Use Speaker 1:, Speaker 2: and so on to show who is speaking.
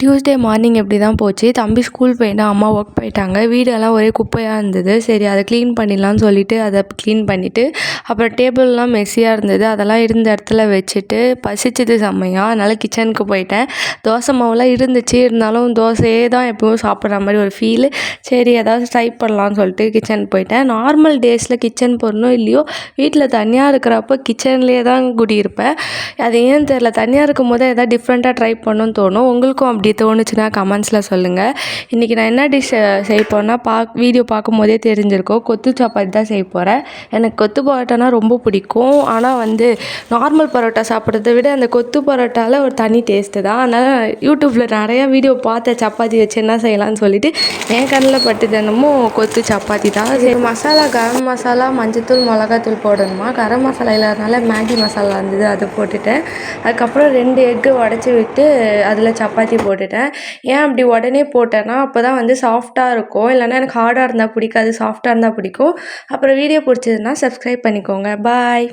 Speaker 1: Tuesday morning இப்படி தான் போச்சு. தம்பி ஸ்கூல் போயிட்டான், அம்மா ஒர்க் போயிட்டாங்க. வீடெல்லாம் ஒரே குப்பையாக இருந்தது. சரி அதை க்ளீன் பண்ணிடலான்னு சொல்லிவிட்டு அதை க்ளீன் பண்ணிவிட்டு, அப்புறம் டேபிள்லாம் மெஸ்ஸியாக இருந்தது. அதெல்லாம் இருந்த இடத்துல வச்சுட்டு பசிச்சது செம்மையா. அதனால் கிச்சனுக்கு போயிட்டேன். தோசை மாவுலாம் இருந்துச்சு, இருந்தாலும் தோசையே தான் எப்பவும் சாப்பிட்ற மாதிரி ஒரு ஃபீலு. சரி ஏதாவது ட்ரை பண்ணலான்னு சொல்லிட்டு கிச்சனுக்கு போயிட்டேன். நார்மல் டேஸில் கிச்சன் போகிறனோ இல்லையோ, வீட்டில் தனியாக இருக்கிறப்போ கிச்சன்லேயே தான் குடியிருப்பேன். அது ஏன்னு தெரில, தனியாக இருக்கும் போது எதாவது டிஃப்ரெண்ட்டாக ட்ரை பண்ணணும்னு தோணும். உங்களுக்கும் அப்படி தோணுச்சுன்னா கமெண்ட்ஸில் சொல்லுங்கள். இன்றைக்கி நான் என்ன டிஷ் செய்ய போகிறேன்னா, வீடியோ பார்க்கும்போதே தெரிஞ்சிருக்கும், கொத்து சப்பாத்தி தான் செய்ய போகிறேன். எனக்கு கொத்து பரோட்டானா ரொம்ப பிடிக்கும். ஆனால் நார்மல் பரோட்டா சாப்பிட்றத விட அந்த கொத்து பரோட்டாவில் ஒரு தனி டேஸ்ட்டு தான். அதனால் யூடியூப்பில் நிறையா வீடியோ பார்த்தேன், சப்பாத்தி வச்சு என்ன செய்யலாம்னு சொல்லிட்டு. என் கண்ணில் பட்டு தினமும் கொத்து சப்பாத்தி தான். சரி மசாலா, கரம் மசாலா, மஞ்சத்தூள், மிளகாத்தூள் போடணுமா. கரம் மசாலா இல்லாதனால மேகி மசாலா இருந்தது, அதை போட்டுட்டேன். அதுக்கப்புறம் 2 எக்கு உடச்சி விட்டு அதில் சப்பாத்தி போட்டுட்டேன். ஏன் அப்படி உடனே போட்டேன்னா, அப்போ தான் சாஃப்டாக இருக்கும். இல்லைனா எனக்கு ஹார்டாக இருந்தால் பிடிக்காது, சாஃப்டாக இருந்தால் பிடிக்கும். அப்புறம் வீடியோ பிடிச்சதுன்னா சப்ஸ்கிரைப் பண்ணிக்கோங்க. பாய்.